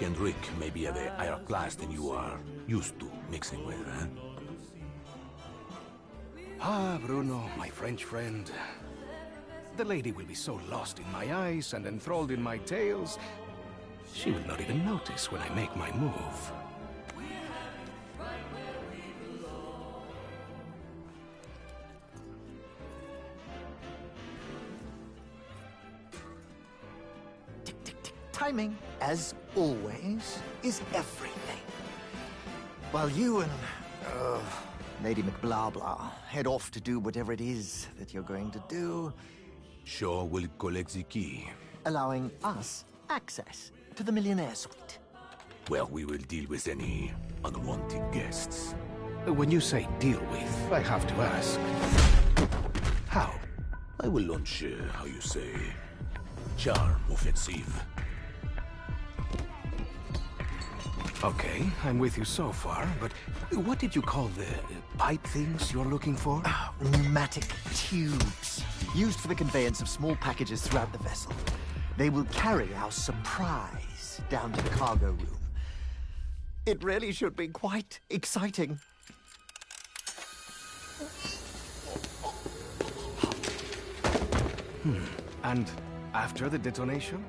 Kendrick may be of a higher class than you are used to mixing with, huh? Ah, Bruno, my French friend. The lady will be so lost in my eyes and enthralled in my tales, she will not even notice when I make my move. Tick, tick, tick. Timing, as always, is everything. While you and Lady McBlahblah head off to do whatever it is that you're going to do, Shaw will collect the key. allowing us access to the Millionaire Suite. Well, we will deal with any unwanted guests. When you say deal with, I have to ask. How? I will launch, how you say, charm offensive. Okay, I'm with you so far, but what did you call the pipe things you're looking for? Pneumatic tubes, used for the conveyance of small packages throughout the vessel. They will carry our surprise down to the cargo room. It really should be quite exciting. And after the detonation?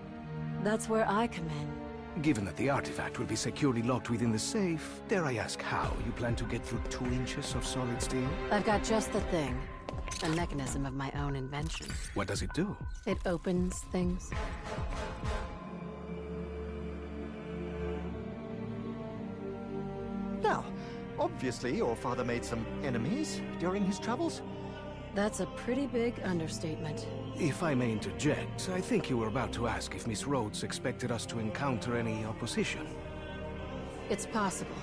That's where I come in. Given that the artifact will be securely locked within the safe, dare I ask how you plan to get through 2 inches of solid steel? I've got just the thing. A mechanism of my own invention. What does it do? It opens things. Now, obviously your father made some enemies during his travels. That's a pretty big understatement. If I may interject, I think you were about to ask if Miss Rhodes expected us to encounter any opposition. It's possible.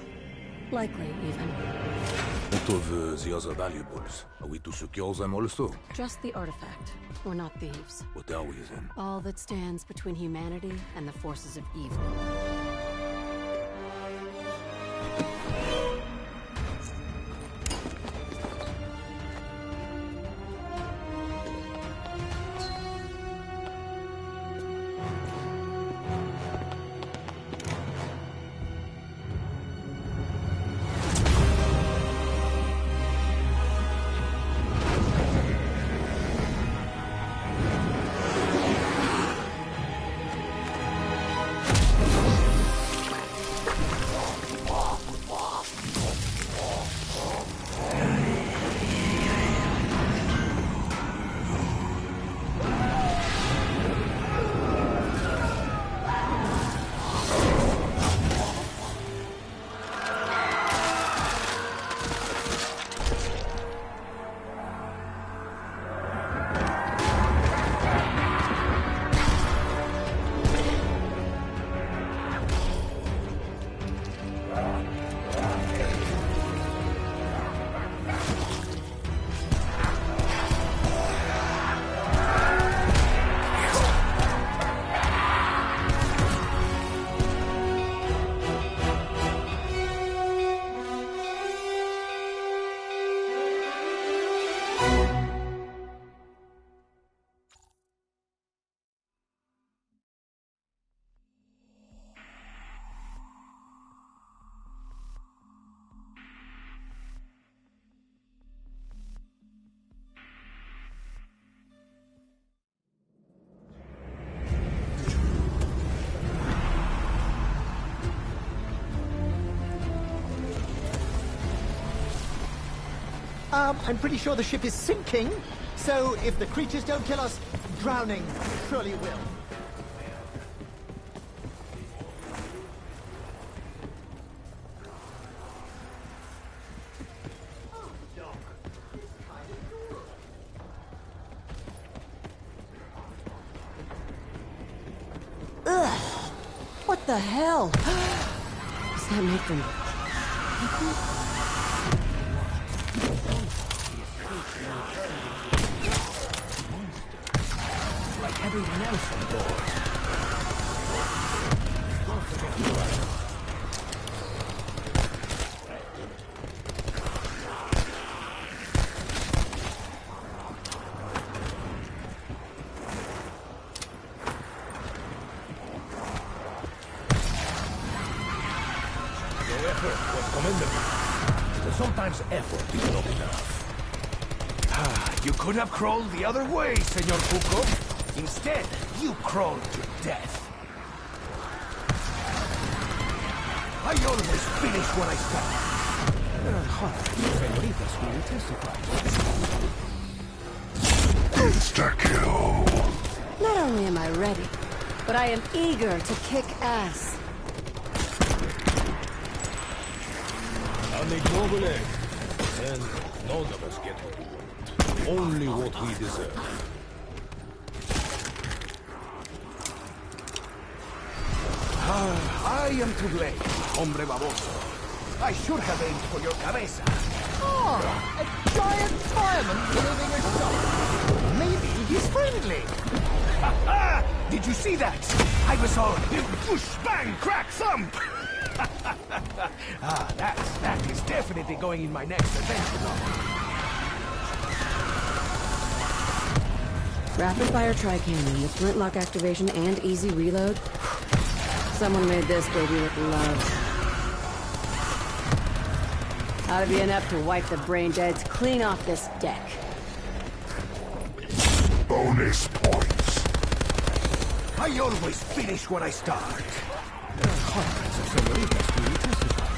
Likely, even. What of the other valuables? Are we to secure them also? Just the artifact. We're not thieves. What are we then? All that stands between humanity and the forces of evil. I'm pretty sure the ship is sinking, so if the creatures don't kill us, drowning surely will. Ugh! What the hell? Does that make them... Like everyone else on board. was commendable, but sometimes effort is not enough. You could have crawled the other way, Senor Cuco. Instead, you crawled to death. I always finish when I start. Senoritas will testify. Insta-kill. Not only am I ready, but I am eager to kick ass. An ignoble egg, and none of us get what we want. Only what we deserve. I am to blame, hombre baboso. I should have aimed for your cabeza. Oh, a giant fireman wielding a shot. Maybe he's friendly. Ha! Did you see that? I was all whoosh, bang, crack, thump. That is definitely going in my next adventure novel. Rapid fire tri-cannon with flintlock activation and easy reload. Someone made this baby with love. Ought to be enough to wipe the brain deads clean off this deck. Bonus points. I always finish when I start. Hundreds of senoritas will testify.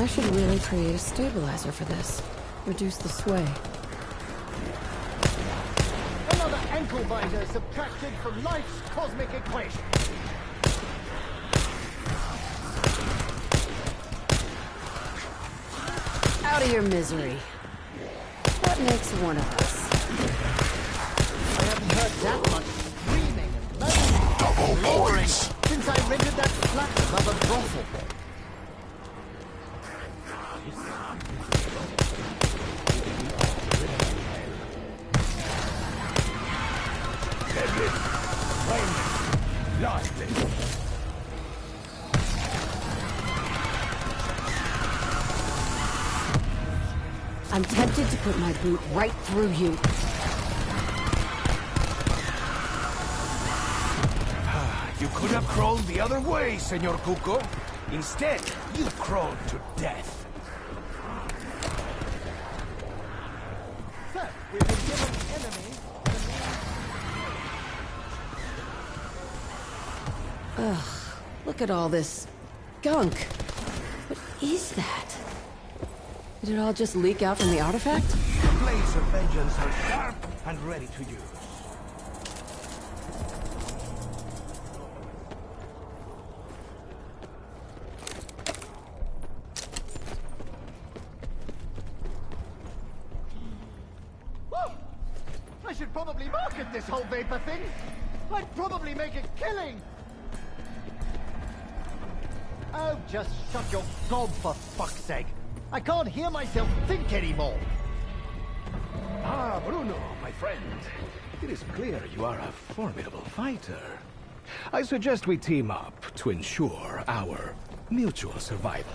I should really create a stabilizer for this. Reduce the sway. Another ankle binder subtracted from life's cosmic equation. Out of your misery. What makes one of us? I haven't heard that much screaming and moaning. Double points. Since I rented that flat above a brothel. Deadly. Flame. Lightly. I'm tempted to put my boot right through you. You could have crawled the other way, Senor Cuco. Instead, you crawled to death. Sir, we've been given enemy. Look at all this gunk. What is that? Did it all just leak out from the artifact? The blades of vengeance are sharp and ready to use. Whoa! I should probably market this whole vapor thing. I'd probably make a killing. Oh, just shut your gob for fuck's sake. I can't hear myself think anymore. Ah, Bruno, my friend. It is clear you are a formidable fighter. I suggest we team up to ensure our mutual survival.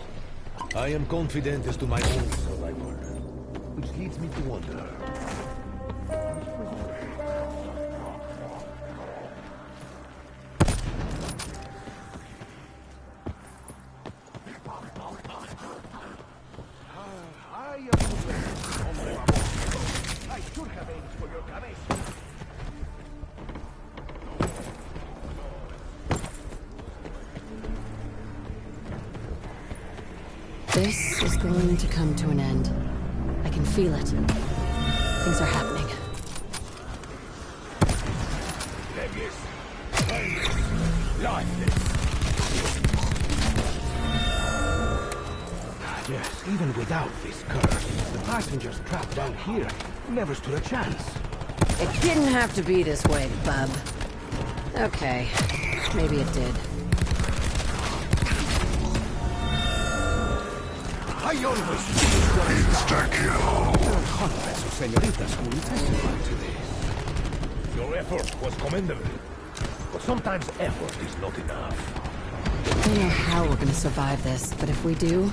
I am confident as to my own survival, which leads me to wonder. I am to blame, hombre baboso. I should have aimed for your cabeza. This is going to come to an end. I can feel it. Things are happening. Deadlies, flameless, lifeless. Yes, even without this curse, the passengers trapped down here never stood a chance. It didn't have to be this way, bub. Okay, maybe it did. I always finish what I start. Insta-kill. There are hundreds of senoritas who will testify to this. Your effort was commendable, but sometimes effort is not enough. I don't know how we're gonna survive this, but if we do,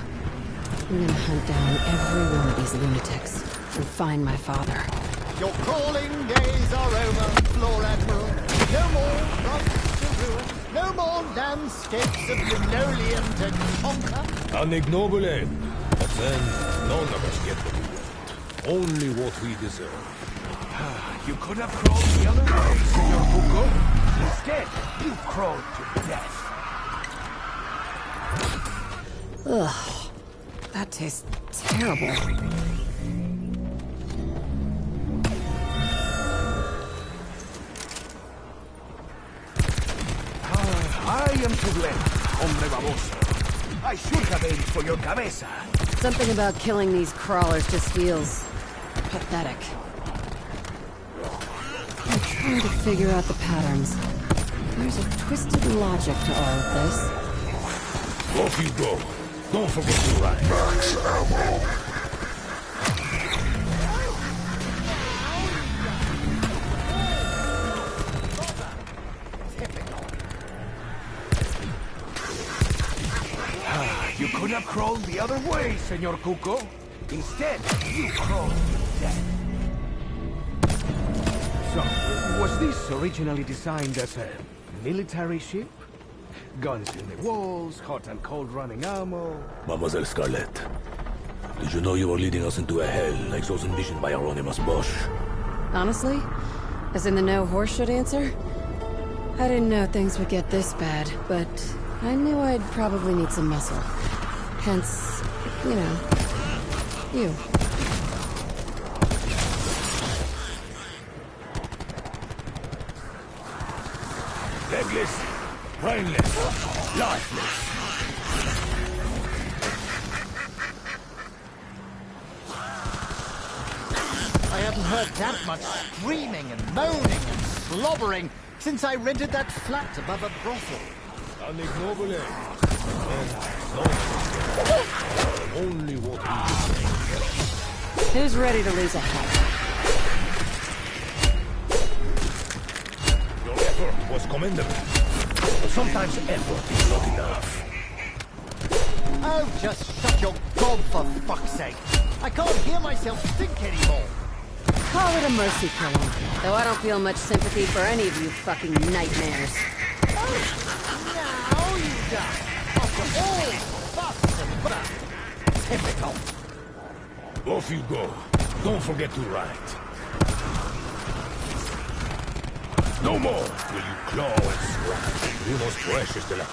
I'm gonna hunt down every one of these lunatics and find my father. Your crawling days are over, Floor Admiral. No more rust to ruin. No more landscapes of linoleum to conquer. An ignoble end, but then none of us get what we want. Only what we deserve. You could have crawled the other way, Senor Cuco. Instead, you crawled to death. Ugh. That tastes terrible. I am to blame, hombre baboso. I should have aimed for your cabeza. Something about killing these crawlers just feels pathetic. I'm trying to figure out the patterns. There's a twisted logic to all of this. Off you go. Don't forget to ride. Max ammo. You could have crawled the other way, Senor Cuco. Instead, you crawled to death. So, was this originally designed as a military ship? Guns in the walls, hot and cold running ammo. Mademoiselle Scarlet, did you know you were leading us into a hell like those envisioned by Hieronymus Bosch? Honestly? As in the no horseshit answer? I didn't know things would get this bad, but I knew I'd probably need some muscle. Hence, you know, you. Legless, brainless, lifeless. I haven't heard that much screaming and moaning and slobbering since I rented that flat above a brothel. An ignoble end. And only what we deserve. Who's ready to lose a head? Your effort was commendable. But sometimes effort is not enough. Oh, just shut your gob for fuck's sake. I can't hear myself think anymore. Call it a mercy killing, though I don't feel much sympathy for any of you fucking nightmares. Oh, now you done. After all fuss and butter. Typical. Off you go. Don't forget to write. No more will you claw and scratch unos precious de la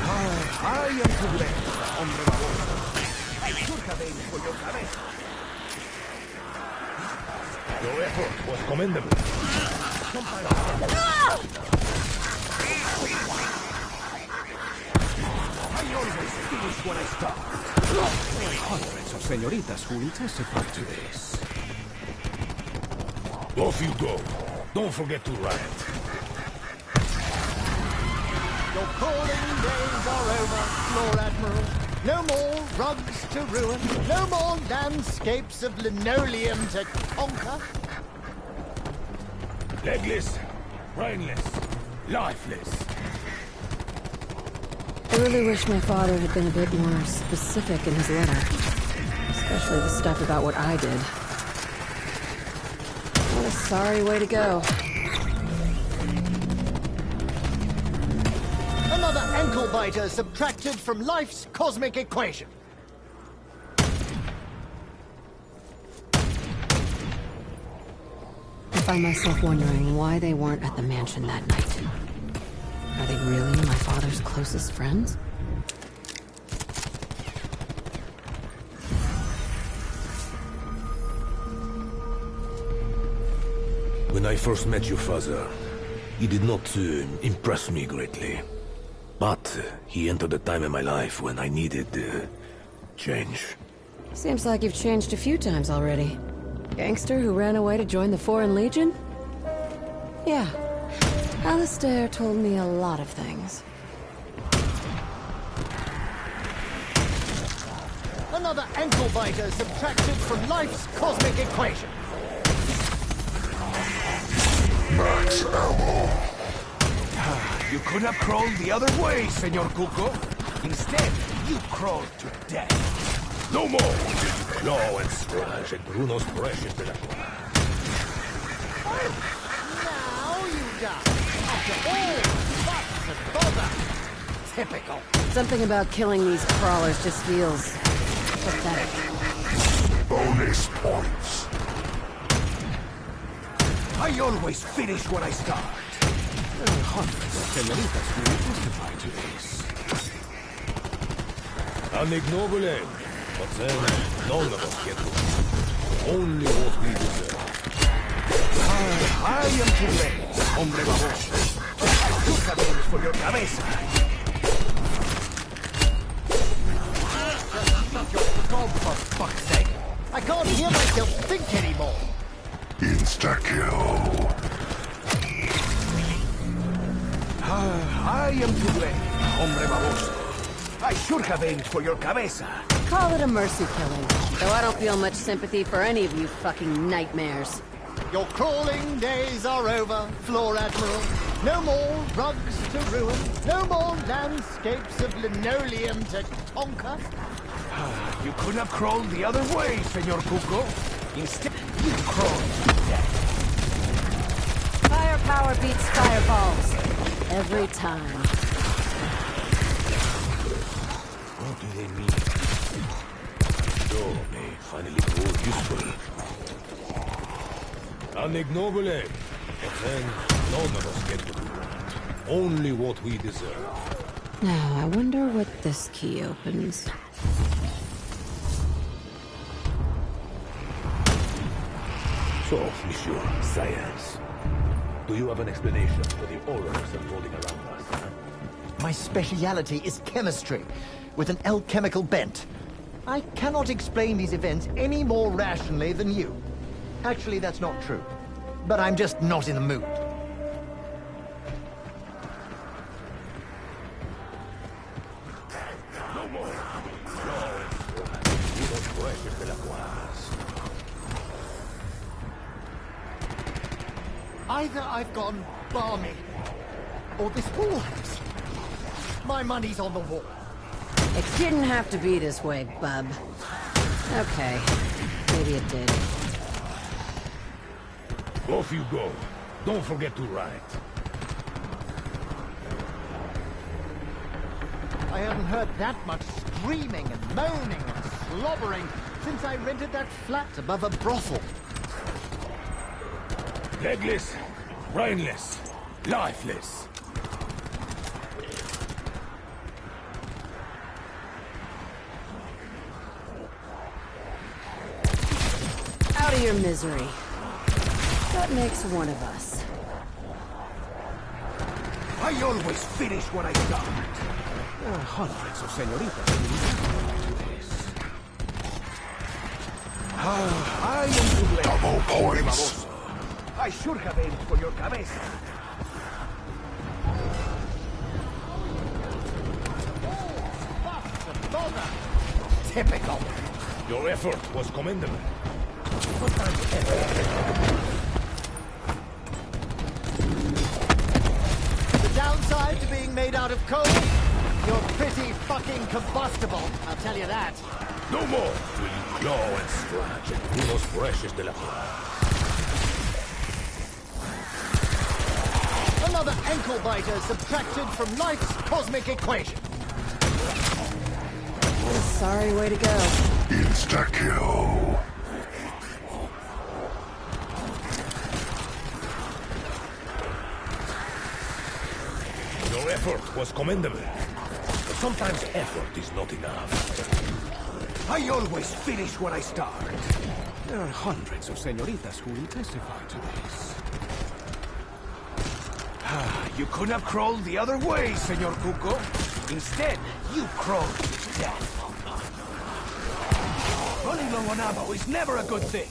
I am to blame, hombre baboso. I should have aimed for your cabeza. Your effort was commendable. I always finish when I start. Hundreds of senoritas who will testify to this. Off you go. Don't forget to write. Your calling days are over, Lord Admiral. No more rugs to ruin. No more landscapes of linoleum to conquer. Legless, brainless, lifeless. I really wish my father had been a bit more specific in his letter. Especially the stuff about what I did. What a sorry way to go. Another ankle biter subtracted from life's cosmic equation. I find myself wondering why they weren't at the mansion that night. Are they really my father's closest friends? When I first met your father, he did not impress me greatly. But he entered a time in my life when I needed change. Seems like you've changed a few times already. Gangster who ran away to join the Foreign Legion? Yeah. Alistair told me a lot of things. Another ankle biter subtracted from life's cosmic equation. Max ammo. You could have crawled the other way, Senor Cuco. Instead, you crawled to death. No more will you claw and scratch at Bruno's precious de la Now you done. after all fuss and bother. Typical. Something about killing these crawlers just feels pathetic. Bonus points. I always finish when I start. There are hundreds of senoritas who will testify to this. An ignoble aim, but then none of us get it. Only what we deserve. I am to blame, hombre baboso. Tú sabes for your cabeza. Shut your gob, for fuck's sake. I can't hear myself think anymore. Insta-kill. I am to blame, hombre baboso. I should have aimed for your cabeza. Call it a mercy killing, though I don't feel much sympathy for any of you fucking nightmares. Your crawling days are over, Floor Admiral. No more rugs to ruin, no more landscapes of linoleum to conquer. You could have crawled the other way, Senor Cuco. Instead, you crawled to death. Firepower beats fireballs. Every time. What do they mean? So may finally prove useful. An ignoble aim, but then none of us get to do it. Only what we deserve. Now, I wonder what this key opens. So, Monsieur Science, do you have an explanation for the horrors unfolding around us? Huh? My speciality is chemistry, with an alchemical bent. I cannot explain these events any more rationally than you. Actually, that's not true. But I'm just not in the mood. No more. Unos jueces de la Juárez. Either I've gone balmy, or this wall has. My money's on the wall. It didn't have to be this way, bub. Okay, maybe it did. Off you go. Don't forget to write. I haven't heard that much screaming and moaning and slobbering since I rented that flat above a brothel. Legless, brainless, lifeless. Out of your misery. That makes one of us. I always finish when I start. There are hundreds of senoritas who will testify to this. I am to blame. Double hombre points. baboso. I should have aimed for your cabeza. Typical. Your effort was commendable. The downside to being made out of coal? You're pretty fucking combustible, I'll tell you that. No more will you claw and scratch at unos precious de la Juárez. Another ankle biter subtracted from life's cosmic equation. What a sorry way to go. Insta-kill. Your effort was commendable. But sometimes effort is not enough. I always finish when I start. There are hundreds of senoritas who will testify to this. You could have crawled the other way, Senor Cuco. Instead, you crawled to death. Running low on ammo is never a good thing.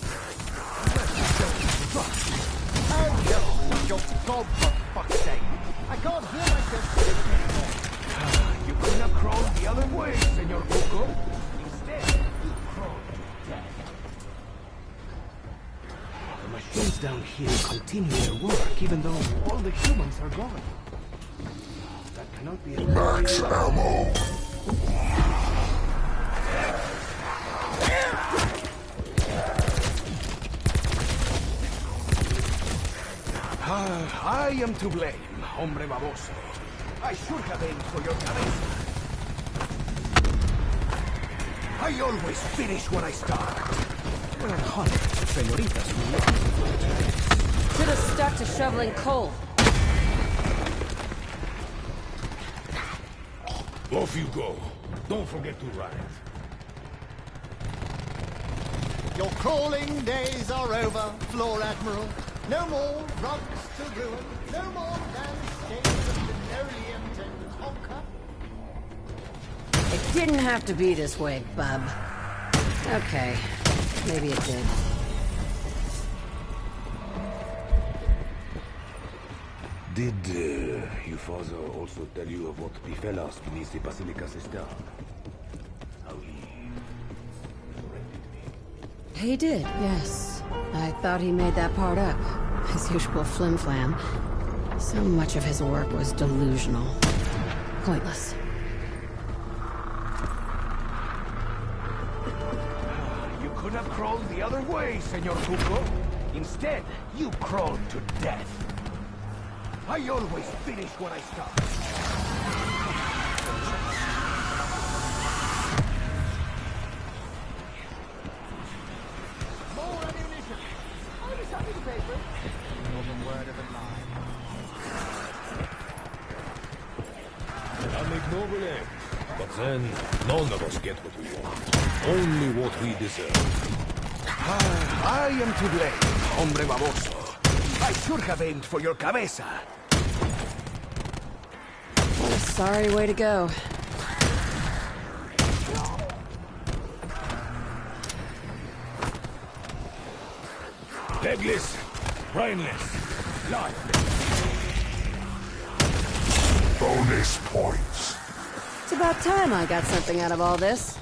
Oh, just your gob, for fuck's sake. I can't hear myself think anymore. You could have crawled the other way, Senor Cuco. Instead, you crawled to death. The machines down here continue their work, even though all the humans are gone. That cannot be a Max ammo. I am to blame, hombre baboso. I should have aimed for your cabeza. I always finish when I start. There are hundreds of senoritas who love. Should have stuck to shoveling coal. Off you go. Don't forget to ride. Your crawling days are over, Floor Admiral. No more rugs to ruin, no more landscapes of linoleum to conquer. It didn't have to be this way, bub. Okay, maybe it did. Did your father also tell you of what befell us beneath the Basilica Cisterna? How he corrected me? He did, yes. I thought he made that part up. His usual flim-flam. So much of his work was delusional. Pointless. You could have crawled the other way, Senor Cuco. Instead, you crawled to death. I always finish when I start. More ammunition. I was happy to pay for it. Not a word of a lie. An ignoble act. But then, none of us get what we want. Only what we deserve. I am to blame, hombre baboso. I should have aimed for your cabeza. What a sorry way to go. Legless, brainless, lifeless. Bonus points. It's about time I got something out of all this.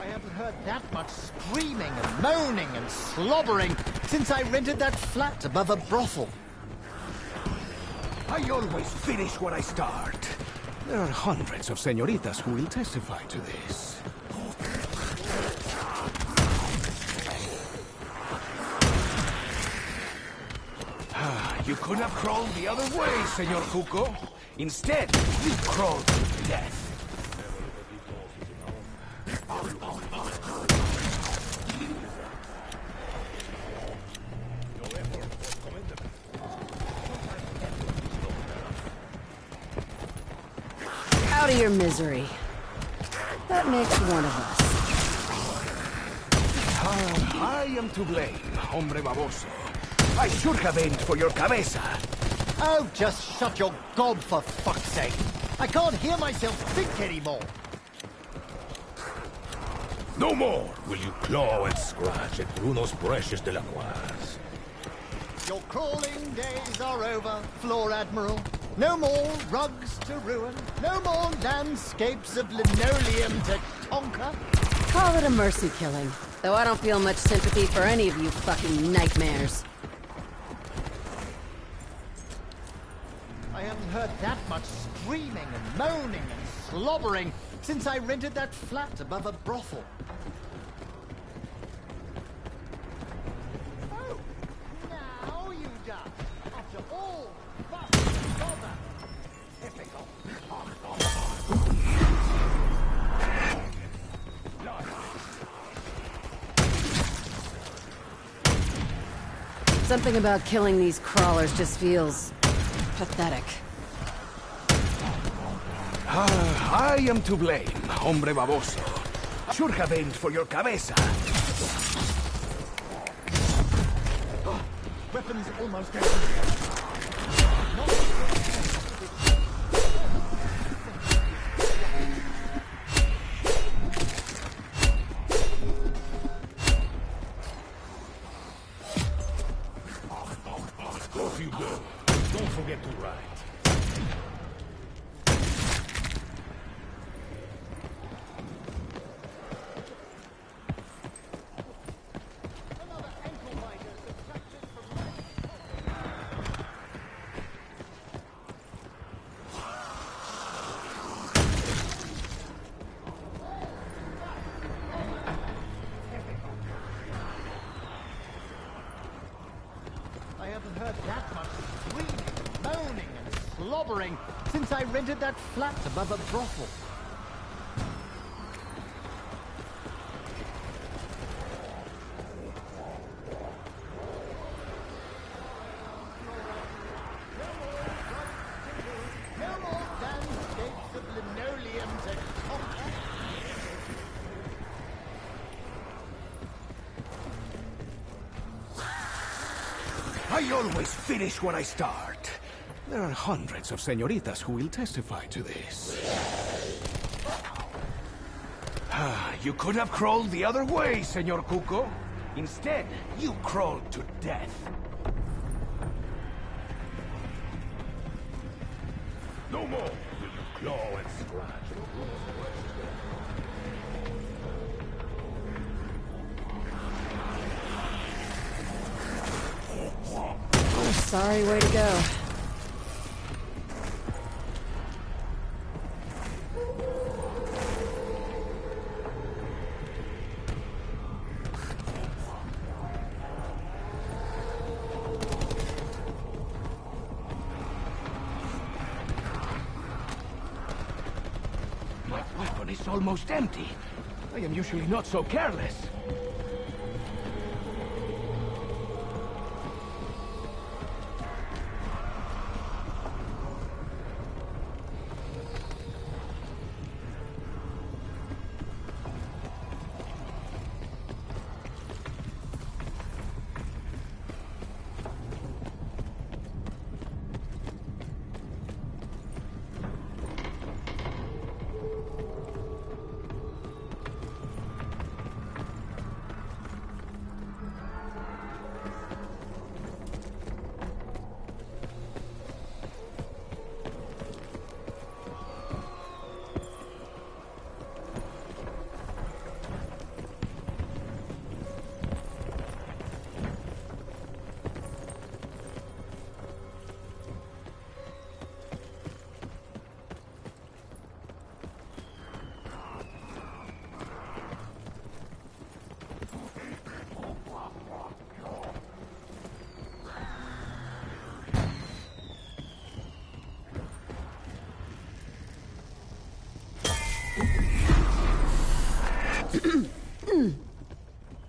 I haven't heard that much screaming and moaning and slobbering since I rented that flat above a brothel. I always finish when I start. There are hundreds of senoritas who will testify to this. You could have crawled the other way, Senor Cuco. Instead, you crawled to death. Out of your misery. That makes one of us. I am to blame, hombre baboso. I should have aimed for your cabeza. Oh, just shut your gob for fuck's sake. I can't hear myself think anymore. No more will you claw and scratch at Bruno's precious Delacroix. Your crawling days are over, Floor Admiral. No more rugs to ruin, no more landscapes of linoleum to conquer. Call it a mercy killing. Though I don't feel much sympathy for any of you fucking nightmares. I haven't heard that much screaming and moaning and slobbering since I rented that flat above a brothel. Oh, now you done. After all, fuss and bother. Typical. Something about killing these crawlers just feels pathetic. I am to blame, hombre baboso. I should have aimed for your cabeza. Weapons almost everywhere. Off you go. Don't forget to ride. slobbering since I rented that flat above a brothel. No more landscapes of linoleum to conquer. I always finish what I start. There are hundreds of senoritas who will testify to this. You could have crawled the other way, Senor Cuco. Instead, you crawled to death. No more will you claw and scratch. Oh, sorry, way to go. My weapon is almost empty. I am usually not so careless.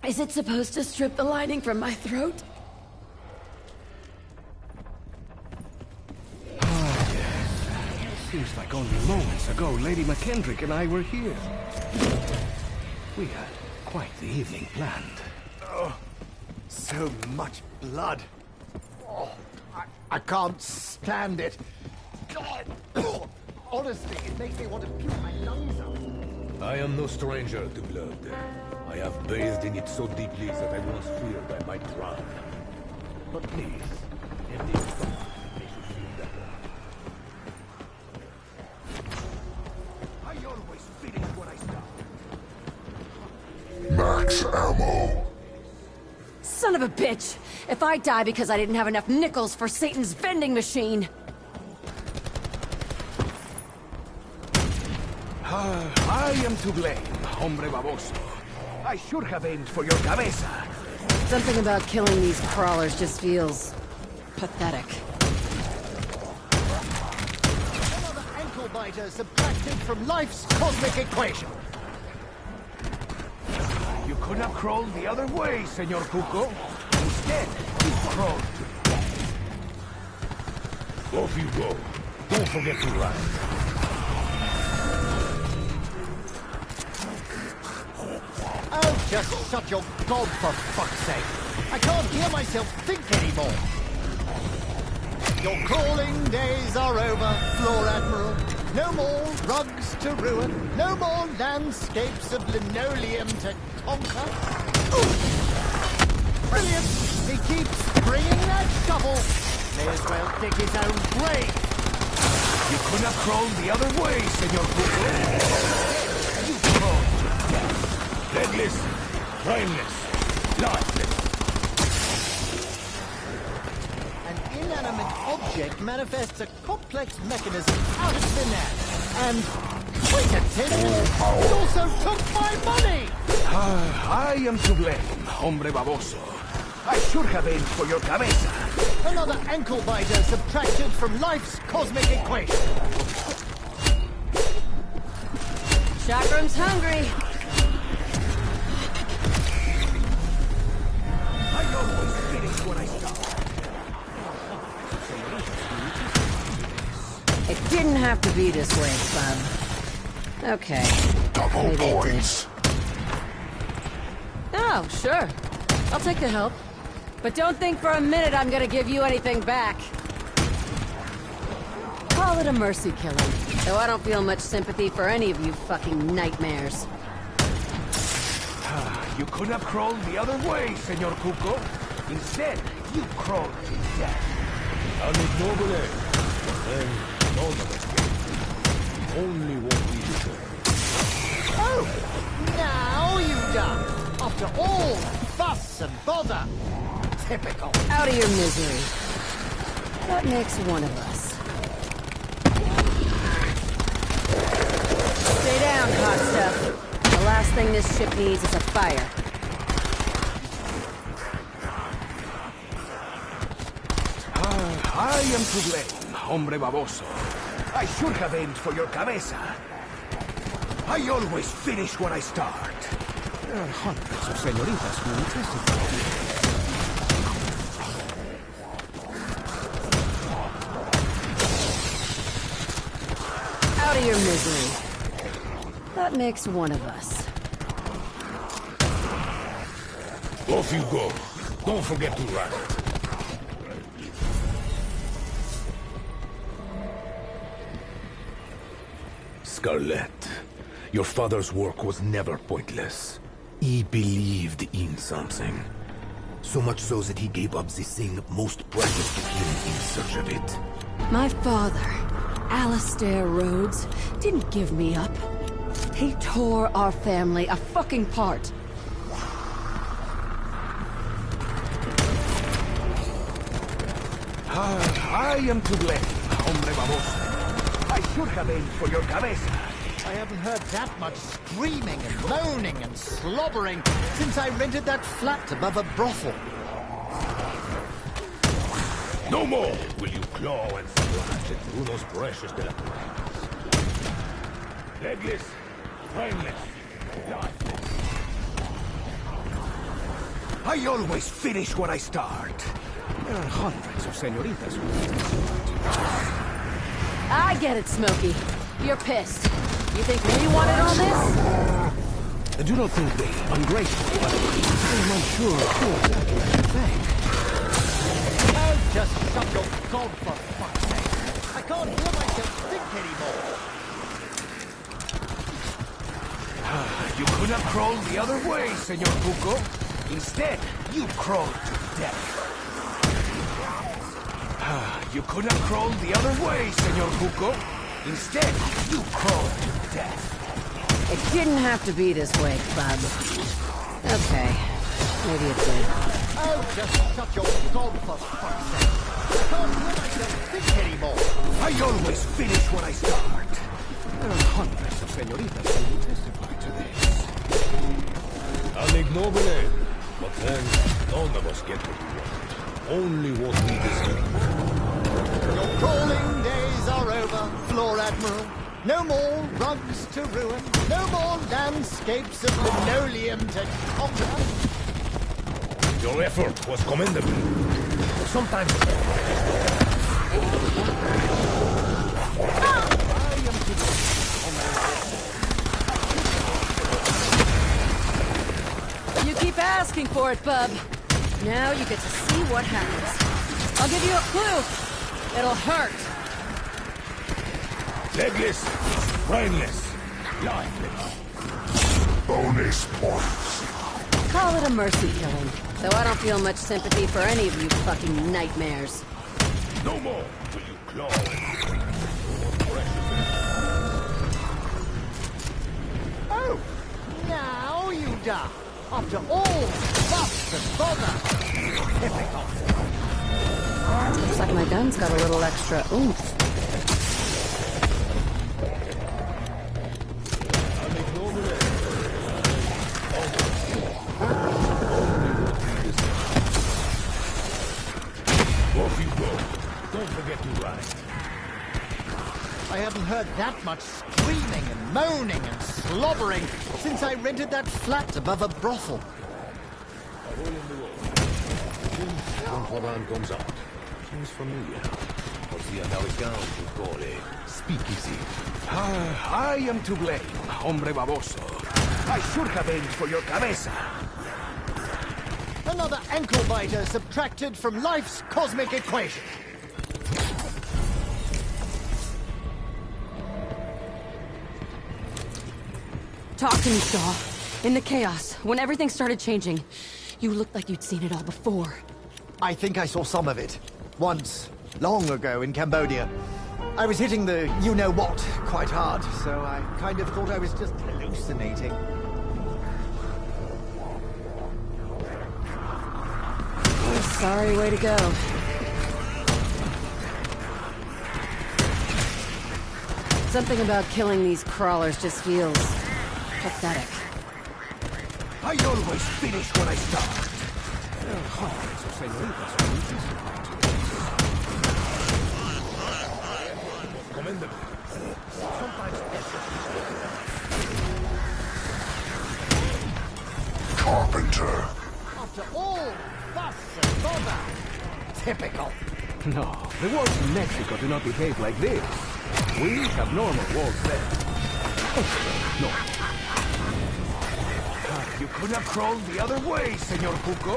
Is it supposed to strip the lining from my throat? Seems like only moments ago Lady McKendrick and I were here. We had quite the evening planned. Oh, so much blood. Oh, I can't stand it. God. Honestly, it makes me want to puke my lungs out. I am no stranger to blood. I have bathed in it so deeply that I once feared I might drown. But please, empty your stomach. Makes you feel better. I always finish what I start. Max ammo. Son of a bitch! If I die because I didn't have enough nickels for Satan's vending machine! I am to blame, hombre baboso. I should have aimed for your cabeza. Something about killing these crawlers just feels pathetic. Another ankle biter subtracted from life's cosmic equation. You could have crawled the other way, Senor Cuco. Instead, you crawled to death. Off you go. Don't forget to run. Oh, just shut your gob for fuck's sake. I can't hear myself think anymore. Your crawling days are over, Floor Admiral. No more rugs to ruin. No more landscapes of linoleum to conquer. Ooh. Brilliant! He keeps bringing that shovel. May as well dig his own grave. You could have crawled the other way, Senor Cuco. You crawled to death. Legless, brainless, lifeless. An inanimate object manifests a complex mechanism out of thin air. And wait a minute! He also took my money! I am to blame, hombre baboso. I should have aimed for your cabeza. Another ankle biter subtracted from life's cosmic equation. Chakram's hungry. I always finish when I start. It didn't have to be this way, bub. Okay. Double Maybe it did. points. Oh, sure. I'll take the help. But don't think for a minute I'm gonna give you anything back. Call it a mercy killing. Though I don't feel much sympathy for any of you fucking nightmares. You could have crawled the other way, Senor Cuco. Instead, you crawled to death. Amigobile. Then none of us get only what we deserve. Oh! Now you done! After all fuss and bother! Typical. Out of your misery. That makes one of us. Stay down, hot stuff. The last thing this ship needs is a fire. I am to blame, hombre baboso. I should have aimed for your cabeza. I always finish when I start. There are hundreds of senoritas who will testify. Out of your misery. That makes one of us. Off you go. Don't forget to run. Scarlet, your father's work was never pointless. He believed in something. So much so that he gave up the thing most precious to him in search of it. My father, Alistair Rhodes, didn't give me up. He tore our family a fucking part. I am to blame, hombre baboso. I should have aimed for your cabeza. I haven't heard that much screaming and moaning and slobbering since I rented that flat above a brothel. No more will you claw and slash at Bruno's precious de la Cruz. Legless, brainless, lifeless. I always finish when I start. There are hundreds of senoritas who will testify. I get it, Smokey. You're pissed. You think we wanted all this? I do not think they ungrateful, but I'm unsure who exactly I should thank. Oh, just shut your gob for fuck's sake. I can't hear myself think anymore. You could have crawled the other way, Senor Cuco. Instead, you crawled to death. You could have crawled the other way, Senor Cuco. Instead, you crawled to death. It didn't have to be this way, bub. Okay. Maybe it did. Oh, just shut your gob for fuck's sake. I can't hear myself think anymore. I always finish when I start. There are hundreds of senoritas who will testify to this. Amigobile. But then, none of us get what we want. Only what we deserve. Your crawling days are over, Floor Admiral. No more rugs to ruin. No more landscapes of linoleum to conquer. Your effort was commendable. Sometimes... You keep asking for it, bub. Now you get to see what happens. I'll give you a clue. It'll hurt. Legless, brainless, lifeless. Bonus points. Call it a mercy killing. Though I don't feel much sympathy for any of you fucking nightmares. No more will you claw and precious. Oh, now you done. After all fuss and bother. Typical. Looks like my gun's got a little extra oomph. I haven't heard that much screaming and moaning and slobbering since I rented that flat above a brothel. Don Juan comes out. Seems familiar. What's the American you call it? Speakeasy. I am to blame, hombre baboso. I should have aimed for your cabeza. Another ankle biter subtracted from life's cosmic equation. Talk to me, Shaw. In the chaos, when everything started changing, you looked like you'd seen it all before. I think I saw some of it. Once, long ago in Cambodia. I was hitting the you-know-what quite hard, so I kind of thought I was just hallucinating. What a sorry way to go. Something about killing these crawlers just feels pathetic. I always finish when I start. Hundreds of senoritas who commendable. Sometimes Carpenter. After all fuss and bother. Typical. No, the walls in Mexico do not behave like this. We have normal walls there. No. You could have crawled the other way, Senor Cuco.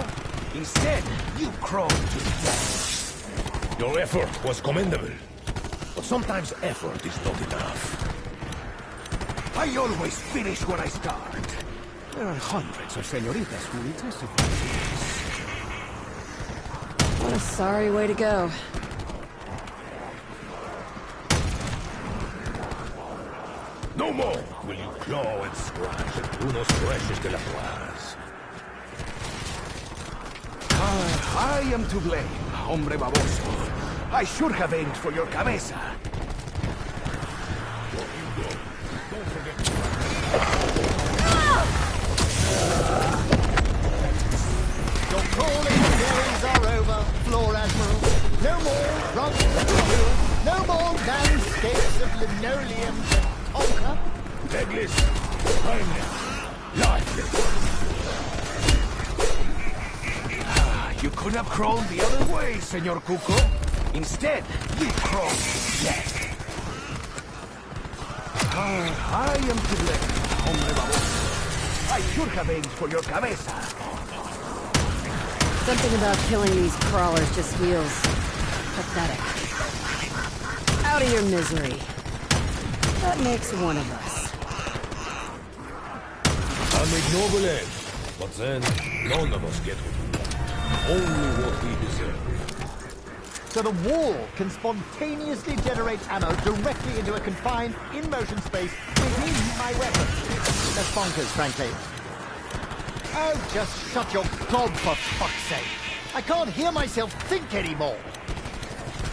Instead, you crawled to death. Your effort was commendable. But sometimes effort is not enough. I always finish when I start. There are hundreds of senoritas who will testify to this. What a sorry way to go. No more will you claw and scratch at Bruno's precious de la Paz. I am to blame, hombre baboso. I should have aimed for your cabeza. Your crawling days are over, Floor Admiral. No more runs to do. No more landscapes of linoleum to conquer. Legless, brainless, lifeless. You could have crawled the other way, Senor Cuco. Instead, you crawled to death. I am to blame, hombre baboso. I should have aimed for your cabeza. Something about killing these crawlers just feels pathetic. Out of your misery. That makes one of us. An ignoble end. But then, none of us get what we want. Only what we deserve. So the wall can spontaneously generate ammo directly into a confined, in-motion space within my weapon. That's bonkers, frankly. Oh, just shut your gob for fuck's sake. I can't hear myself think anymore.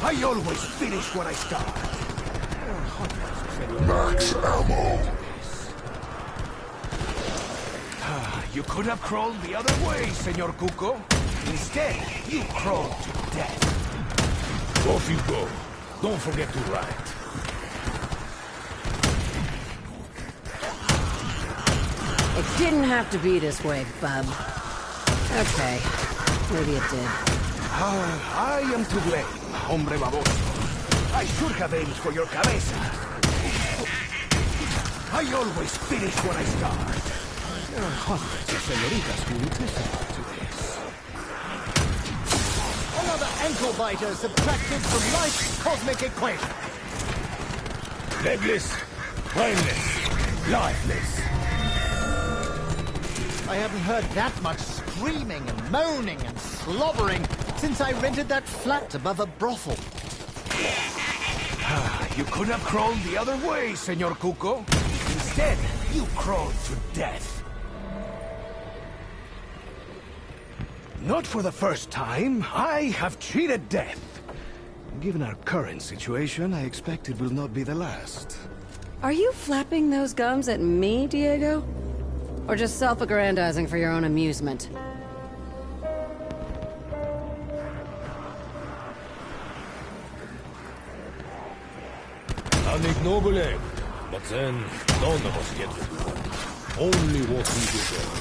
I always finish when I start. Max ammo. You could have crawled the other way, Senor Cuco. Instead, you crawled to death. Off you go. Don't forget to write. It didn't have to be this way, bub. Okay, maybe it did. I am to blame, hombre baboso. I should have aimed for your cabeza. I always finish when I start. There are hundreds of senoritas who will testify to this. Another ankle biter subtracted from life's cosmic equation. Legless, brainless, lifeless. I haven't heard that much screaming and moaning and slobbering since I rented that flat above a brothel. You could have crawled the other way, Senor Cuco. Instead, you crawled to death. Not for the first time, I have cheated death. Given our current situation, I expect it will not be the last. Are you flapping those gums at me, Diego? Or just self-aggrandizing for your own amusement? An ignoble aim, but then none of us get it. Only what we deserve.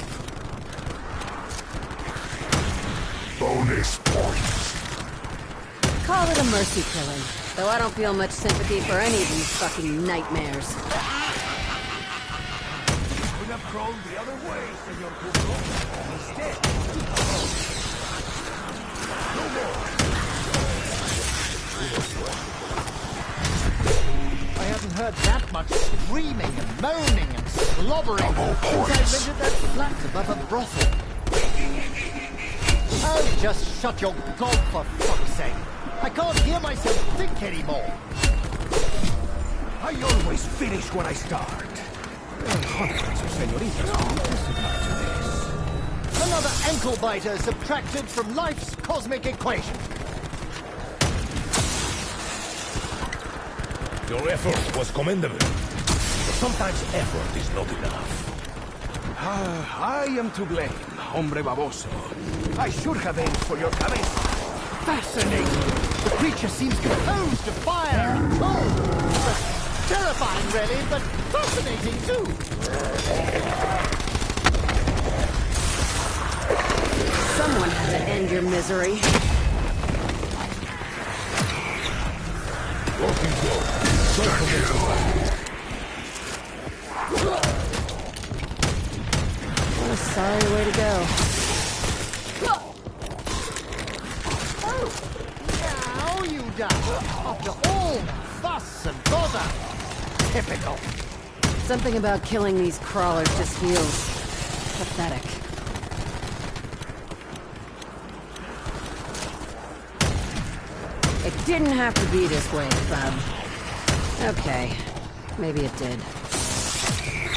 Bonus points. Call it a mercy killing, though I don't feel much sympathy for any of these fucking nightmares. Could have crawled the other way, Senor Cuco. Instead, no more. I haven't heard that much screaming and moaning and slobbering since I rented that flat above a brothel. Oh, just shut your gob for fuck's sake. I can't hear myself think anymore. I always finish when I start. Hundreds of senoritas will testify to this. Another ankle biter subtracted from life's cosmic equation. Your effort was commendable. But sometimes effort is not enough. I am to blame, hombre baboso. I should have aimed for your cabeza. Fascinating. The creature seems composed to fire. Oh, terrifying, really, but fascinating too. Someone had to end your misery. What a sorry way to go. Now you done. After all the fuss and bother. Typical. Something about killing these crawlers just feels pathetic. It didn't have to be this way, bub. Okay, maybe it did.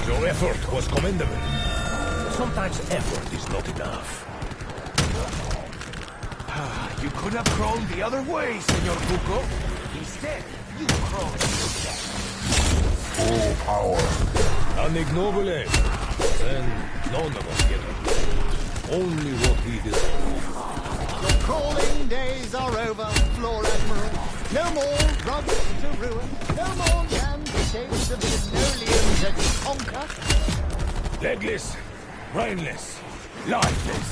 Your effort was commendable. But sometimes effort is not enough. You could have crawled the other way, Senor Cuco. Instead, you crawled to death. Full power. An ignoble aim. Then none of us get it. Only what we deserve. Your crawling days are over, Floor Admiral. No more rugs to ruin. No more landscapes of linoleum to conquer. Legless, brainless, lifeless.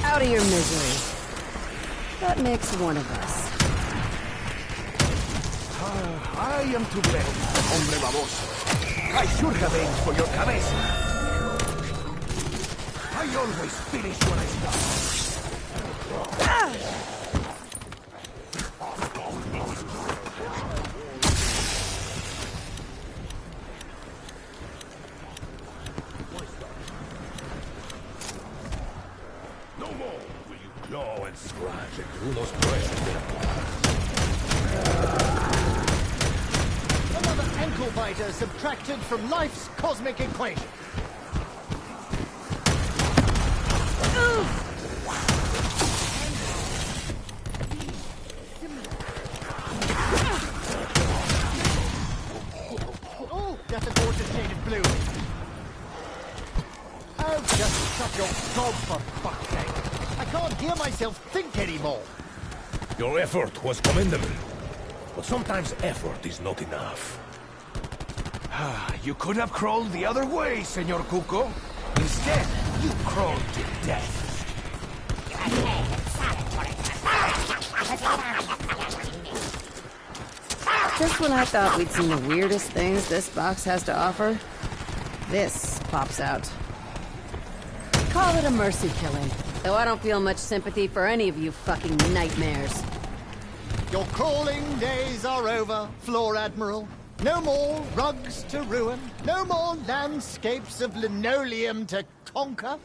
Out of your misery. That makes one of us. I am to blame, hombre baboso. I should have aimed for your cabeza. I always finish when I start. No more will you claw and scratch at Bruno's precious. Another ankle biter subtracted from life's cosmic equation. Oh, that's a gorgeous shade of blue. Oh, just shut your gob for fuck's sake. I can't hear myself think anymore. Your effort was commendable. But sometimes effort is not enough. You could have crawled the other way, Senor Cuco. Instead, you crawled to death. Just when I thought we'd seen the weirdest things this box has to offer, this pops out. Call it a mercy killing, though I don't feel much sympathy for any of you fucking nightmares. Your crawling days are over, Floor Admiral. No more rugs to ruin. No more landscapes of linoleum to conquer.